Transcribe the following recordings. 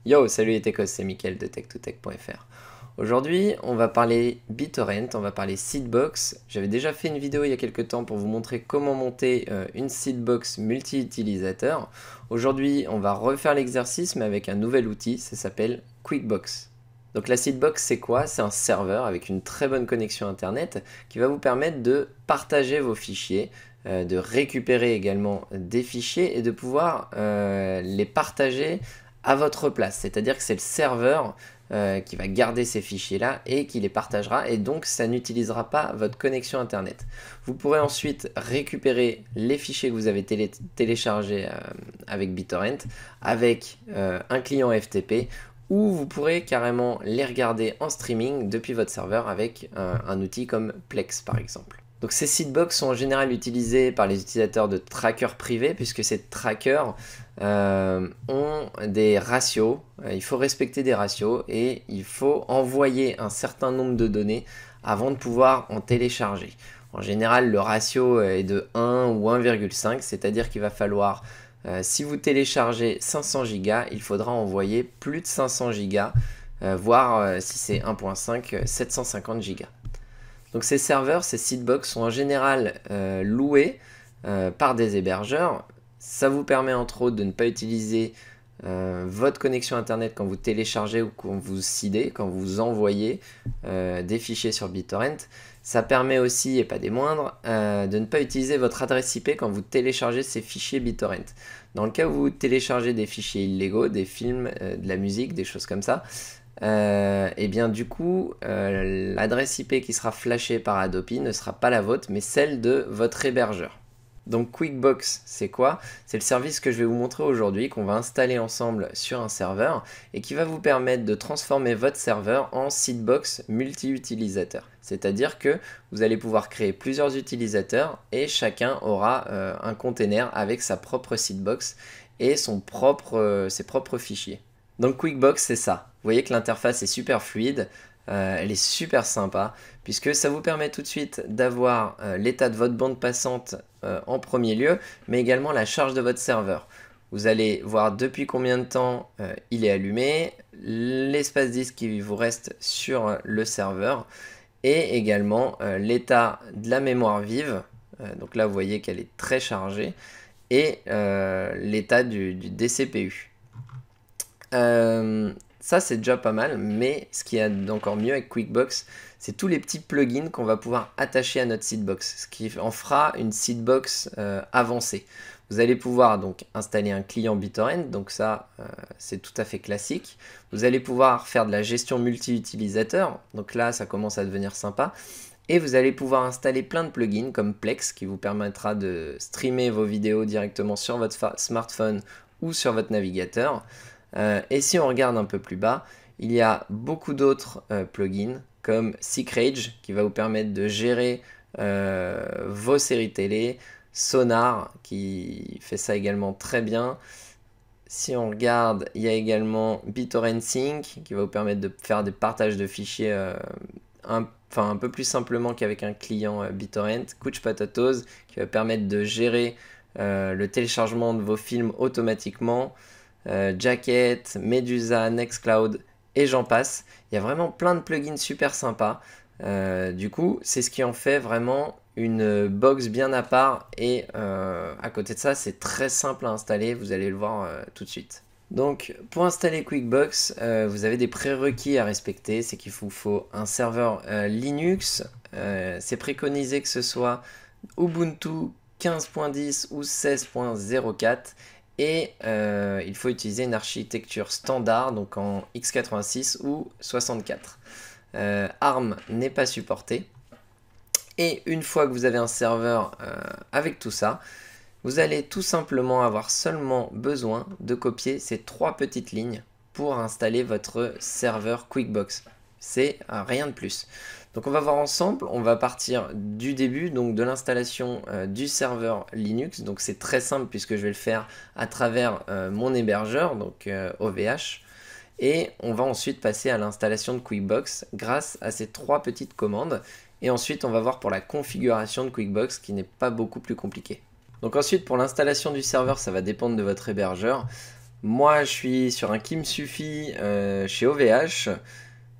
Yo, salut les techos, c'est Mickaël de tech2tech.fr. Aujourd'hui, on va parler BitTorrent, on va parler Seedbox. J'avais déjà fait une vidéo il y a quelques temps pour vous montrer comment monter une Seedbox multi-utilisateur. Aujourd'hui, on va refaire l'exercice mais avec un nouvel outil, ça s'appelle QuickBox. Donc la Seedbox, c'est quoi? C'est un serveur avec une très bonne connexion internet qui va vous permettre de partager vos fichiers, de récupérer également des fichiers et de pouvoir les partager à votre place. C'est-à-dire que c'est le serveur qui va garder ces fichiers-là et qui les partagera, et donc ça n'utilisera pas votre connexion internet. Vous pourrez ensuite récupérer les fichiers que vous avez téléchargés avec BitTorrent avec un client FTP, ou vous pourrez carrément les regarder en streaming depuis votre serveur avec un outil comme Plex par exemple. Donc ces seedbox sont en général utilisés par les utilisateurs de trackers privés, puisque ces trackers ont des ratios. Il faut respecter des ratios et il faut envoyer un certain nombre de données avant de pouvoir en télécharger. En général, le ratio est de 1 ou 1,5, c'est-à-dire qu'il va falloir, si vous téléchargez 500 Go, il faudra envoyer plus de 500 Go, voire si c'est 1.5, 750 Go. Donc ces serveurs, ces seedbox sont en général loués par des hébergeurs. Ça vous permet entre autres de ne pas utiliser votre connexion internet quand vous téléchargez ou quand vous seedez, quand vous envoyez des fichiers sur BitTorrent. Ça permet aussi, et pas des moindres, de ne pas utiliser votre adresse IP quand vous téléchargez ces fichiers BitTorrent. Dans le cas où vous téléchargez des fichiers illégaux, des films, de la musique, des choses comme ça, et bien du coup, l'adresse IP qui sera flashée par Adopi ne sera pas la vôtre, mais celle de votre hébergeur. Donc QuickBox, c'est quoi? C'est le service que je vais vous montrer aujourd'hui, qu'on va installer ensemble sur un serveur et qui va vous permettre de transformer votre serveur en seedbox multi-utilisateur. C'est-à-dire que vous allez pouvoir créer plusieurs utilisateurs et chacun aura un container avec sa propre seedbox et ses propres fichiers. Donc QuickBox, c'est ça. Vous voyez que l'interface est super fluide, elle est super sympa, puisque ça vous permet tout de suite d'avoir l'état de votre bande passante en premier lieu, mais également la charge de votre serveur. Vous allez voir depuis combien de temps il est allumé, l'espace disque qui vous reste sur le serveur, et également l'état de la mémoire vive. Donc là, vous voyez qu'elle est très chargée, et l'état des CPU. Ça c'est déjà pas mal, mais ce qui est encore mieux avec QuickBox, c'est tous les petits plugins qu'on va pouvoir attacher à notre seedbox, ce qui en fera une seedbox avancée. Vous allez pouvoir donc installer un client BitTorrent, donc ça c'est tout à fait classique. Vous allez pouvoir faire de la gestion multi-utilisateur, donc là ça commence à devenir sympa. Et vous allez pouvoir installer plein de plugins comme Plex qui vous permettra de streamer vos vidéos directement sur votre smartphone ou sur votre navigateur. Et si on regarde un peu plus bas, il y a beaucoup d'autres plugins comme Seekrage qui va vous permettre de gérer vos séries télé, Sonar qui fait ça également très bien. Si on regarde, il y a également BitTorrent Sync qui va vous permettre de faire des partages de fichiers un peu plus simplement qu'avec un client BitTorrent. Couch Potatoes qui va permettre de gérer le téléchargement de vos films automatiquement. Jacket, Medusa, Nextcloud et j'en passe. Il y a vraiment plein de plugins super sympas. Du coup, c'est ce qui en fait vraiment une box bien à part et à côté de ça, c'est très simple à installer. Vous allez le voir tout de suite. Donc, pour installer QuickBox, vous avez des prérequis à respecter. C'est qu'il vous faut un serveur Linux. C'est préconisé que ce soit Ubuntu 15.10 ou 16.04. Et il faut utiliser une architecture standard, donc en x86 ou 64. ARM n'est pas supporté. Et une fois que vous avez un serveur avec tout ça, vous allez tout simplement avoir seulement besoin de copier ces trois petites lignes pour installer votre serveur QuickBox. C'est rien de plus. Donc on va voir ensemble, on va partir du début, donc de l'installation du serveur Linux. Donc c'est très simple puisque je vais le faire à travers mon hébergeur, donc OVH. Et on va ensuite passer à l'installation de QuickBox grâce à ces trois petites commandes. Et ensuite on va voir pour la configuration de QuickBox qui n'est pas beaucoup plus compliquée. Donc ensuite pour l'installation du serveur, ça va dépendre de votre hébergeur. Moi, je suis sur un qui me suffit chez OVH.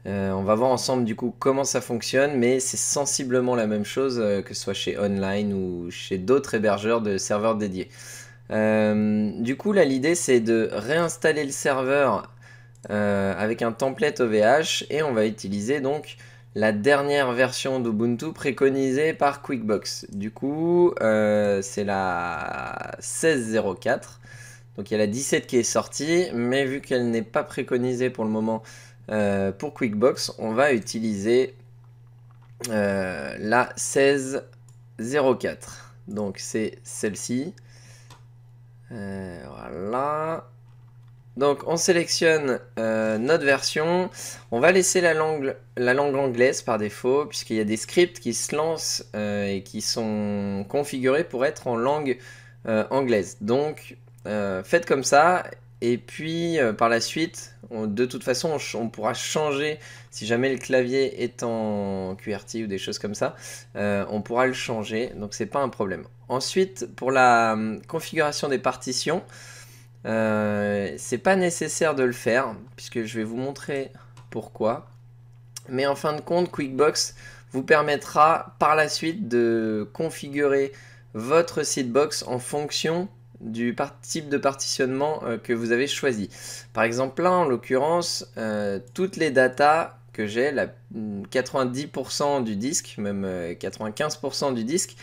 On va voir ensemble du coup comment ça fonctionne, mais c'est sensiblement la même chose que ce soit chez Online ou chez d'autres hébergeurs de serveurs dédiés. Du coup, là, l'idée c'est de réinstaller le serveur avec un template OVH et on va utiliser donc la dernière version d'Ubuntu préconisée par Quickbox. Du coup, c'est la 16.04. Donc il y a la 17 qui est sortie, mais vu qu'elle n'est pas préconisée pour le moment pour Quickbox, on va utiliser la 16.04. Donc c'est celle-ci. Voilà. Donc on sélectionne notre version. On va laisser la langue anglaise par défaut, puisqu'il y a des scripts qui se lancent et qui sont configurés pour être en langue anglaise. Donc faites comme ça. Et puis par la suite, de toute façon, on pourra changer, si jamais le clavier est en QWERTY ou des choses comme ça, on pourra le changer, donc c'est pas un problème. Ensuite, pour la configuration des partitions, c'est pas nécessaire de le faire, puisque je vais vous montrer pourquoi. Mais en fin de compte, Quickbox vous permettra par la suite de configurer votre seedbox en fonction du type de partitionnement que vous avez choisi. Par exemple là en l'occurrence toutes les datas que j'ai, 90% du disque, même 95% du disque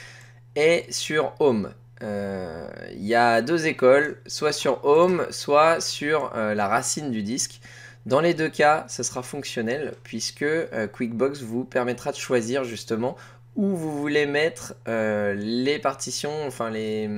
est sur Home. Il y a deux écoles, soit sur Home, soit sur la racine du disque. Dans les deux cas, ça sera fonctionnel puisque Quickbox vous permettra de choisir justement où vous voulez mettre les partitions, enfin les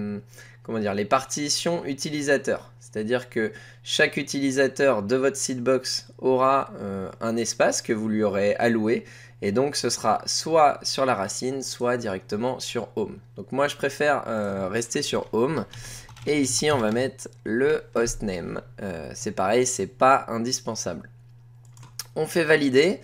partitions utilisateurs. C'est-à-dire que chaque utilisateur de votre seedbox aura un espace que vous lui aurez alloué. Et donc ce sera soit sur la racine, soit directement sur Home. Donc moi je préfère rester sur Home. Et ici on va mettre le hostname. C'est pareil, c'est pas indispensable. On fait valider.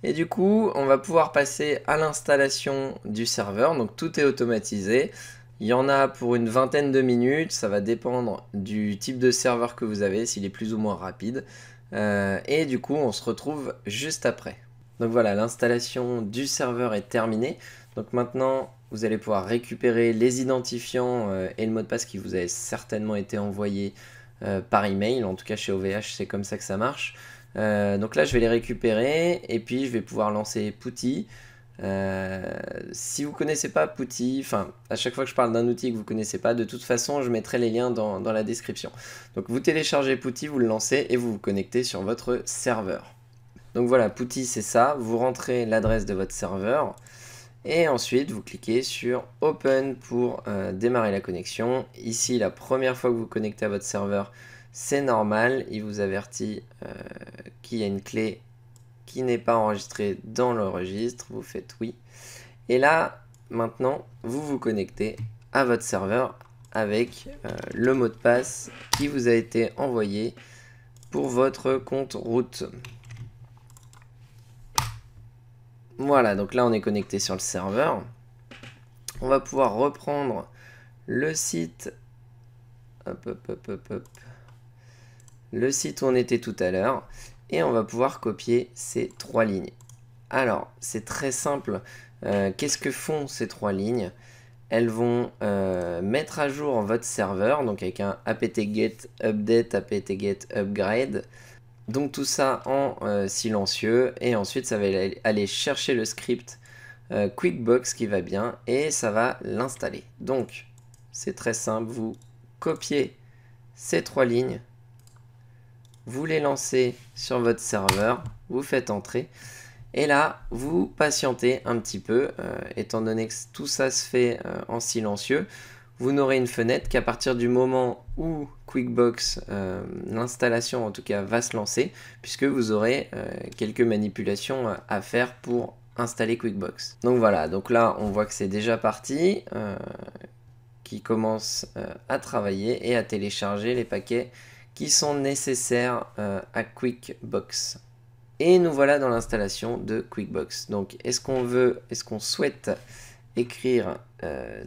Et du coup on va pouvoir passer à l'installation du serveur. Donc tout est automatisé. Il y en a pour une vingtaine de minutes. Ça va dépendre du type de serveur que vous avez, s'il est plus ou moins rapide. Et du coup on se retrouve juste après. Donc voilà, l'installation du serveur est terminée. Donc maintenant, vous allez pouvoir récupérer les identifiants et le mot de passe qui vous a certainement été envoyé par email. En tout cas, chez OVH, c'est comme ça que ça marche. Donc là, je vais les récupérer et puis je vais pouvoir lancer Putty. Si vous ne connaissez pas Putty, enfin, à chaque fois que je parle d'un outil que vous ne connaissez pas, de toute façon, je mettrai les liens dans la description. Donc vous téléchargez Putty, vous le lancez et vous vous connectez sur votre serveur. Donc voilà, Putty c'est ça, vous rentrez l'adresse de votre serveur et ensuite vous cliquez sur Open pour démarrer la connexion. Ici, la première fois que vous connectez à votre serveur, c'est normal, il vous avertit qu'il y a une clé qui n'est pas enregistrée dans le registre, vous faites oui. Et là, maintenant, vous vous connectez à votre serveur avec le mot de passe qui vous a été envoyé pour votre compte root. Voilà, donc là on est connecté sur le serveur. On va pouvoir reprendre le site. Le site où on était tout à l'heure. Et on va pouvoir copier ces trois lignes. Alors, c'est très simple. Qu'est-ce que font ces trois lignes? Elles vont mettre à jour votre serveur, donc avec un apt-get update, apt-get upgrade. Donc tout ça en silencieux et ensuite ça va aller chercher le script Quickbox qui va bien et ça va l'installer. Donc c'est très simple, vous copiez ces trois lignes, vous les lancez sur votre serveur, vous faites entrer et là vous patientez un petit peu étant donné que tout ça se fait en silencieux. Vous n'aurez une fenêtre qu'à partir du moment où Quickbox, l'installation en tout cas, va se lancer, puisque vous aurez quelques manipulations à faire pour installer Quickbox. Donc voilà, donc là on voit que c'est déjà parti, qui commence à travailler et à télécharger les paquets qui sont nécessaires à Quickbox. Et nous voilà dans l'installation de Quickbox. Donc est-ce qu'on souhaite écrire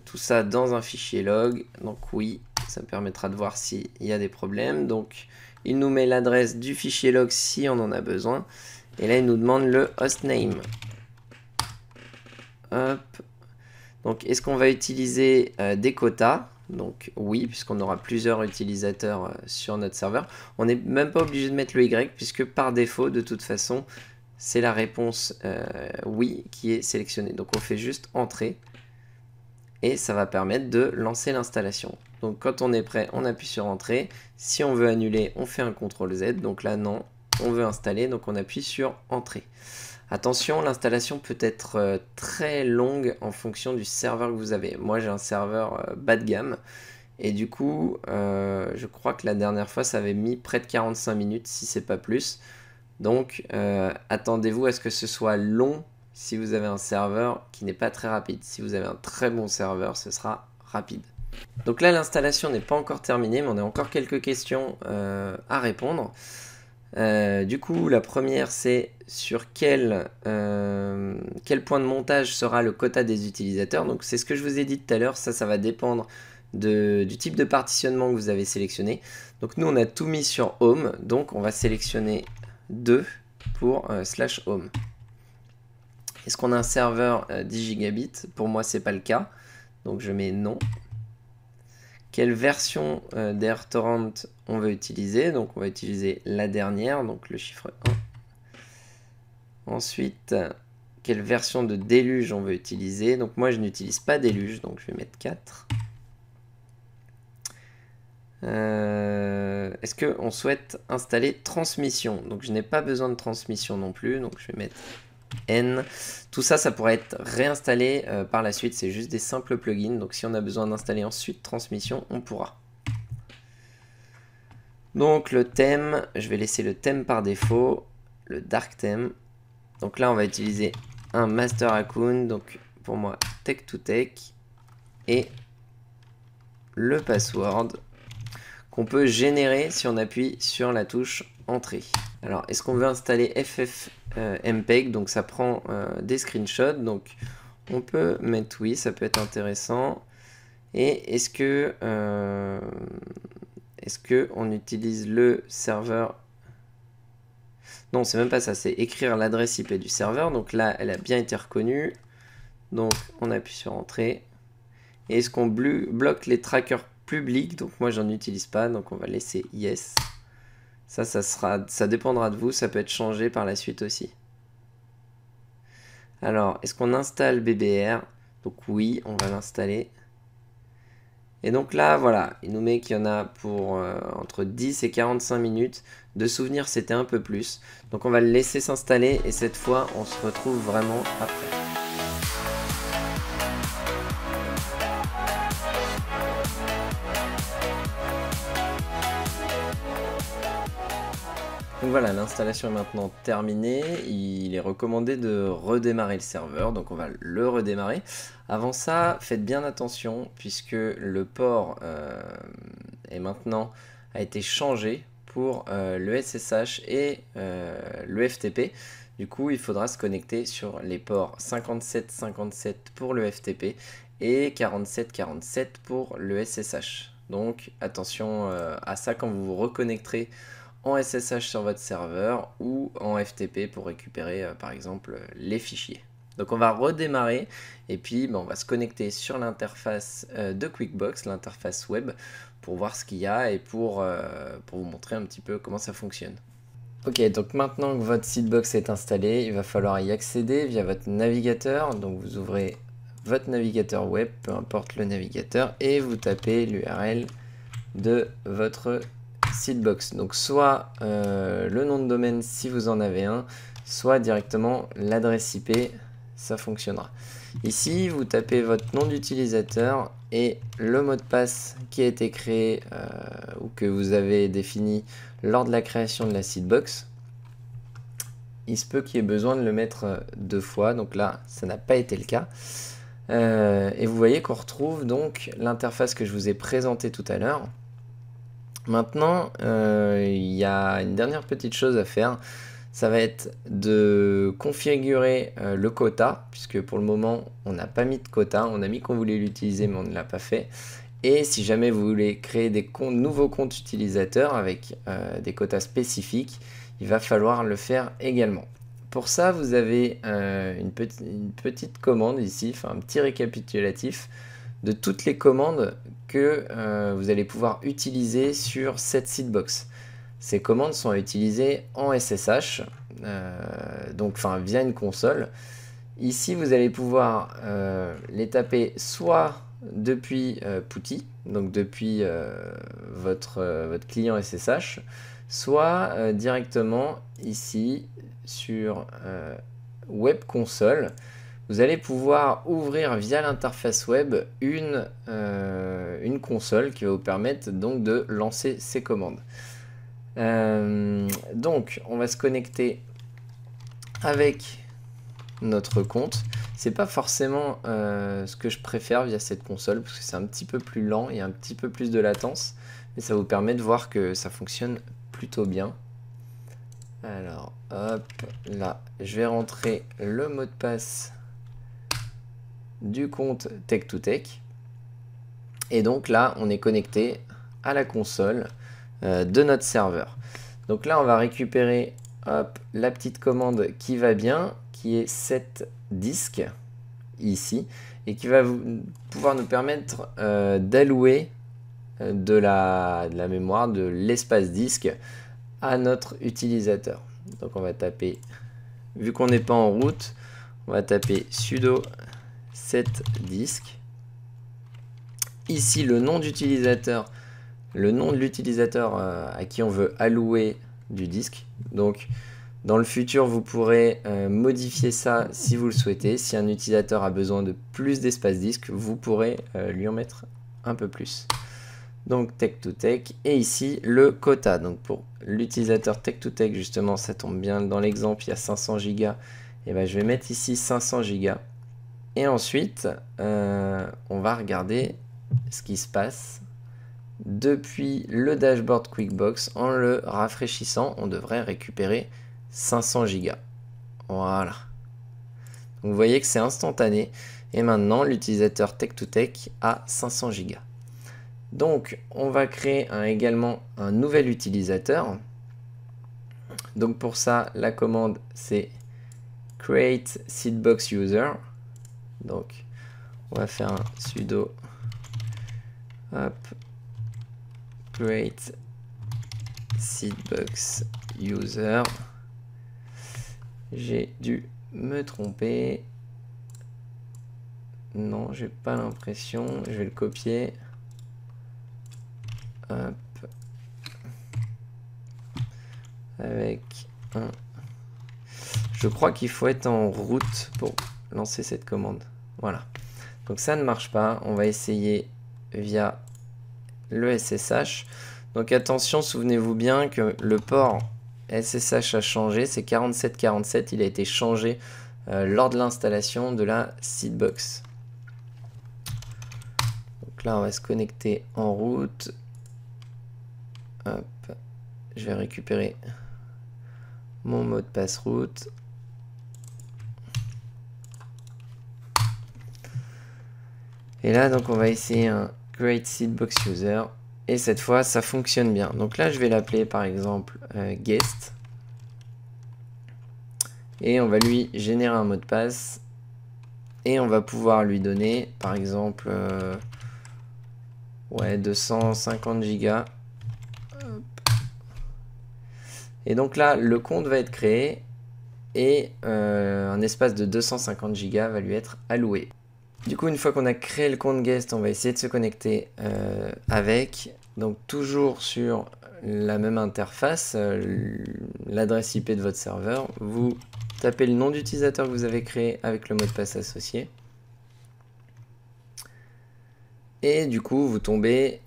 tout ça dans un fichier log? Donc oui, Ça permettra de voir s'il y a des problèmes. Donc, il nous met l'adresse du fichier log si on en a besoin. Et là, il nous demande le hostname. Hop. Donc, est-ce qu'on va utiliser des quotas? Donc, oui, puisqu'on aura plusieurs utilisateurs sur notre serveur. On n'est même pas obligé de mettre le Y, puisque par défaut, de toute façon, c'est la réponse oui qui est sélectionnée. Donc, on fait juste entrer. Et ça va permettre de lancer l'installation. Donc quand on est prêt, on appuie sur entrée. Si on veut annuler, on fait un CTRL Z. Donc là non, on veut installer, donc on appuie sur entrée. Attention, l'installation peut être très longue en fonction du serveur que vous avez. Moi j'ai un serveur bas de gamme. Et du coup, je crois que la dernière fois, ça avait mis près de 45 minutes, si c'est pas plus. Donc attendez-vous à ce que ce soit long si vous avez un serveur qui n'est pas très rapide. Si vous avez un très bon serveur, ce sera rapide. Donc là, l'installation n'est pas encore terminée, mais on a encore quelques questions à répondre. Du coup, la première, c'est sur quel point de montage sera le quota des utilisateurs. Donc c'est ce que je vous ai dit tout à l'heure, ça va dépendre du type de partitionnement que vous avez sélectionné. Donc nous, on a tout mis sur Home, donc on va sélectionner 2 pour /home. Est-ce qu'on a un serveur 10 gigabits? Pour moi, c'est pas le cas. Donc, je mets non. Quelle version d'AirTorrent on veut utiliser? Donc, on va utiliser la dernière, donc le chiffre 1. Ensuite, quelle version de Déluge on veut utiliser? Donc, moi, je n'utilise pas Déluge, donc je vais mettre 4. Est-ce qu'on souhaite installer transmission? Donc, je n'ai pas besoin de transmission non plus, donc je vais mettre N. Tout ça, ça pourrait être réinstallé par la suite. C'est juste des simples plugins. Donc, si on a besoin d'installer ensuite transmission, on pourra. Donc, le thème, je vais laisser le thème par défaut, le dark theme. Donc là, on va utiliser un master account. Donc, pour moi, tech2tech. Et le password qu'on peut générer si on appuie sur la touche entrée. Alors, est-ce qu'on veut installer FFmpeg? Donc, ça prend des screenshots. Donc, on peut mettre oui, ça peut être intéressant. Et est-ce que on utilise le serveur? Non, c'est même pas ça. C'est écrire l'adresse IP du serveur. Donc là, elle a bien été reconnue. Donc, on appuie sur entrée. Et est-ce qu'on bloque les trackers publics? Donc, moi, j'en utilise pas. Donc, on va laisser yes. Ça dépendra de vous, ça peut être changé par la suite aussi. Alors, est-ce qu'on installe BBR? Donc oui, on va l'installer. Et donc là, voilà, il nous met qu'il y en a pour entre 10 et 45 minutes. De souvenirs, c'était un peu plus. Donc on va le laisser s'installer et cette fois, on se retrouve vraiment après. Donc voilà, l'installation est maintenant terminée. Il est recommandé de redémarrer le serveur, donc on va le redémarrer. Avant ça, faites bien attention puisque le port a été changé pour le SSH et le FTP. Du coup, il faudra se connecter sur les ports 57-57 pour le FTP et 47-47 pour le SSH. Donc attention à ça quand vous vous reconnecterez en SSH sur votre serveur ou en FTP pour récupérer par exemple les fichiers. Donc on va redémarrer et puis on va se connecter sur l'interface de QuickBooks, l'interface web, pour voir ce qu'il y a et pour vous montrer un petit peu comment ça fonctionne. Ok, donc maintenant que votre Seedbox est installé, il va falloir y accéder via votre navigateur. Donc vous ouvrez votre navigateur web, peu importe le navigateur, et vous tapez l'URL de votre Seedbox. Donc soit le nom de domaine si vous en avez un, soit directement l'adresse IP, ça fonctionnera. Ici, vous tapez votre nom d'utilisateur et le mot de passe qui a été créé ou que vous avez défini lors de la création de la Seedbox. Il se peut qu'il y ait besoin de le mettre 2 fois, donc là, ça n'a pas été le cas. Et vous voyez qu'on retrouve donc l'interface que je vous ai présentée tout à l'heure. Maintenant, il y a une dernière petite chose à faire. Ça va être de configurer le quota, puisque pour le moment, on n'a pas mis de quota. On a mis qu'on voulait l'utiliser, mais on ne l'a pas fait. Et si jamais vous voulez créer des nouveaux comptes utilisateurs avec des quotas spécifiques, il va falloir le faire également. Pour ça, vous avez une petite commande ici, enfin un petit récapitulatif de toutes les commandes que vous allez pouvoir utiliser sur cette Seedbox. Ces commandes sont à utiliser en SSH, donc via une console. Ici, vous allez pouvoir les taper soit depuis PuTTY, donc depuis votre client SSH, soit directement ici sur Web Console. Vous allez pouvoir ouvrir via l'interface web une console qui va vous permettre donc de lancer ces commandes. Donc on va se connecter avec notre compte. C'est pas forcément ce que je préfère via cette console parce que c'est un petit peu plus lent et un petit peu plus de latence, mais ça vous permet de voir que ça fonctionne plutôt bien. Alors hop là, je vais rentrer le mot de passe du compte Tech2Tech et donc là on est connecté à la console de notre serveur. Donc là on va récupérer la petite commande qui va bien, qui est set disk ici et qui va pouvoir nous permettre d'allouer de la mémoire, de l'espace disque à notre utilisateur. Donc on va taper, vu qu'on n'est pas en route, on va taper sudo set disk. Ici le nom d'utilisateur, le nom de l'utilisateur à qui on veut allouer du disque. Donc dans le futur vous pourrez modifier ça si vous le souhaitez. Si un utilisateur a besoin de plus d'espace disque, vous pourrez lui en mettre un peu plus. Donc Tech2Tech et ici le quota. Donc pour l'utilisateur Tech2Tech justement, ça tombe bien dans l'exemple, il y a 500 Go. Et ben je vais mettre ici 500 Go. Et ensuite on va regarder ce qui se passe depuis le dashboard QuickBooks. En le rafraîchissant, on devrait récupérer 500 Go. Voilà. Donc vous voyez que c'est instantané. Et maintenant l'utilisateur Tech2Tech a 500 Go. Donc on va créer également un nouvel utilisateur. Donc pour ça la commande c'est create seedbox user. Donc on va faire un sudo create seedbox user. J'ai dû me tromper. Non, j'ai pas l'impression. Je vais le copier. Hop. Avec un. Je crois qu'il faut être en route pour lancer cette commande. Voilà. Donc ça ne marche pas. On va essayer via le SSH. Donc attention, souvenez-vous bien que le port SSH a changé. C'est 4747. Il a été changé lors de l'installation de la Seedbox. Donc là, on va se connecter en route. Hop. Je vais récupérer mon mot de passe route. Et là, donc, on va essayer un Create Seedbox User. Et cette fois, ça fonctionne bien. Donc là, je vais l'appeler par exemple Guest. Et on va lui générer un mot de passe. Et on va pouvoir lui donner, par exemple, 250 Go. Et donc là, le compte va être créé. Et un espace de 250 Go va lui être alloué. Du coup, une fois qu'on a créé le compte guest, on va essayer de se connecter avec. Donc toujours sur la même interface, l'adresse IP de votre serveur. Vous tapez le nom d'utilisateur que vous avez créé avec le mot de passe associé. Et du coup, vous tombez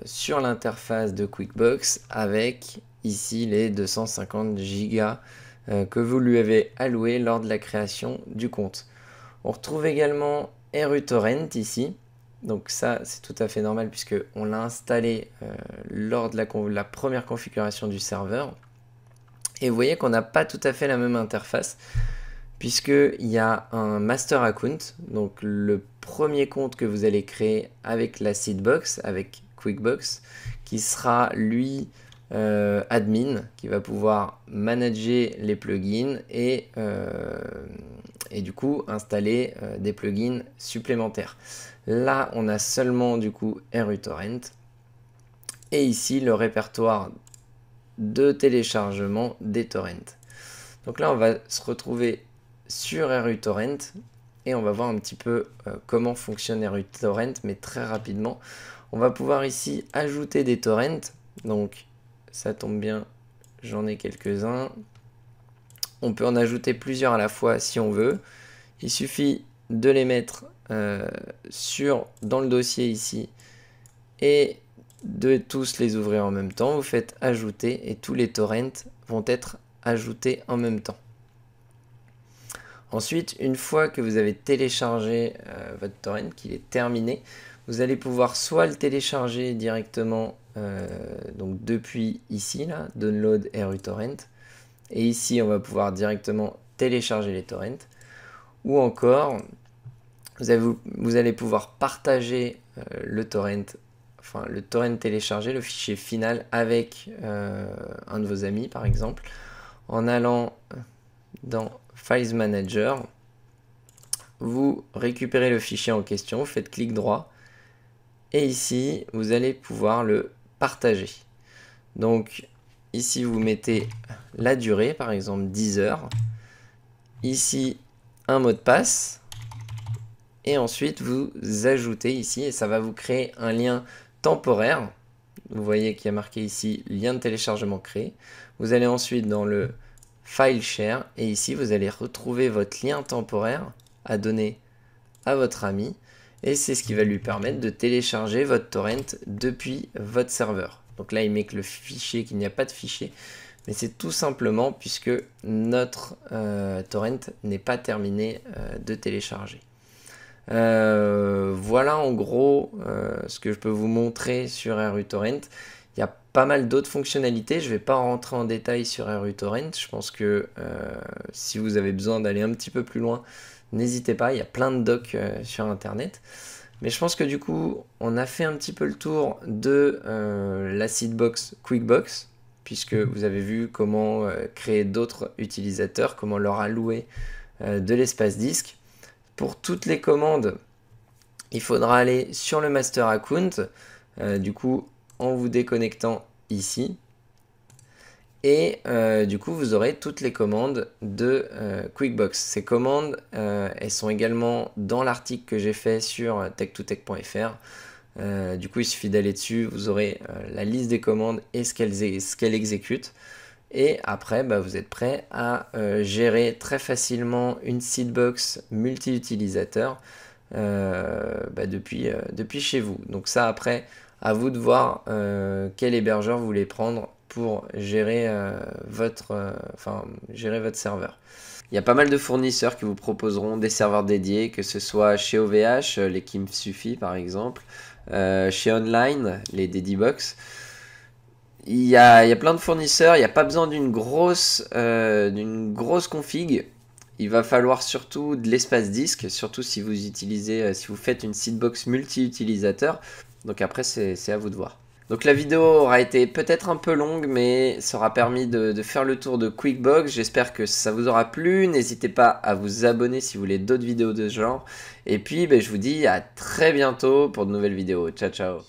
sur l'interface de QuickBooks avec ici les 250 Go que vous lui avez alloué lors de la création du compte. On retrouve également ruTorrent ici, donc ça c'est tout à fait normal puisque on l'a installé lors de la première configuration du serveur. Et vous voyez qu'on n'a pas tout à fait la même interface. puisqu'il y a un master account, donc le premier compte que vous allez créer avec la Seedbox, avec QuickBooks, qui sera lui admin, qui va pouvoir manager les plugins et du coup installer des plugins supplémentaires. Là on a seulement du coup RUtorrent et ici le répertoire de téléchargement des torrents. Donc là on va se retrouver sur RUtorrent et on va voir un petit peu comment fonctionne RUtorrent, mais très rapidement. On va pouvoir ici ajouter des torrents, donc ça tombe bien, j'en ai quelques-uns. On peut en ajouter plusieurs à la fois si on veut. Il suffit de les mettre dans le dossier ici et de tous les ouvrir en même temps. Vous faites ajouter et tous les torrents vont être ajoutés en même temps. Ensuite, une fois que vous avez téléchargé votre torrent, qu'il est terminé, vous allez pouvoir soit le télécharger directement donc depuis ici, là, Download RUtorrent, et ici on va pouvoir directement télécharger les torrents, ou encore vous allez pouvoir partager le torrent téléchargé, le fichier final avec un de vos amis par exemple, en allant dans Files Manager, vous récupérez le fichier en question, vous faites clic droit, et ici vous allez pouvoir le partager. Donc ici vous mettez la durée, par exemple 10 heures, ici un mot de passe, et ensuite vous ajoutez ici, et ça va vous créer un lien temporaire. Vous voyez qu'il y a marqué ici lien de téléchargement créé. Vous allez ensuite dans le File Share, et ici vous allez retrouver votre lien temporaire à donner à votre ami, et c'est ce qui va lui permettre de télécharger votre torrent depuis votre serveur. Donc là il met que le fichier, qu'il n'y a pas de fichier, mais c'est tout simplement puisque notre torrent n'est pas terminé de télécharger. Voilà en gros ce que je peux vous montrer sur RUtorrent. Il y a pas mal d'autres fonctionnalités, je ne vais pas rentrer en détail sur RUtorrent. Je pense que si vous avez besoin d'aller un petit peu plus loin, n'hésitez pas, il y a plein de docs sur internet. Mais je pense que du coup, on a fait un petit peu le tour de la Seedbox QuickBooks, puisque vous avez vu comment créer d'autres utilisateurs, comment leur allouer de l'espace disque. Pour toutes les commandes, il faudra aller sur le master account, du coup en vous déconnectant ici. Et du coup, vous aurez toutes les commandes de QuickBooks. Ces commandes, elles sont également dans l'article que j'ai fait sur tech2tech.fr. Du coup, il suffit d'aller dessus, vous aurez la liste des commandes et ce qu'elles exécutent. Et après, vous êtes prêt à gérer très facilement une Seedbox multi-utilisateur depuis chez vous. Donc ça, après, à vous de voir quel hébergeur vous voulez prendre pour gérer votre serveur. Il y a pas mal de fournisseurs qui vous proposeront des serveurs dédiés, que ce soit chez OVH, les Kimsufi par exemple, chez Online, les Dedibox. Il y a plein de fournisseurs, il n'y a pas besoin d'une grosse config. Il va falloir surtout de l'espace disque, surtout si vous faites une Seedbox multi-utilisateur. Donc après, c'est à vous de voir. Donc la vidéo aura été peut-être un peu longue, mais ça aura permis de faire le tour de QuickBooks. J'espère que ça vous aura plu. N'hésitez pas à vous abonner si vous voulez d'autres vidéos de ce genre. Et puis, je vous dis à très bientôt pour de nouvelles vidéos. Ciao, ciao.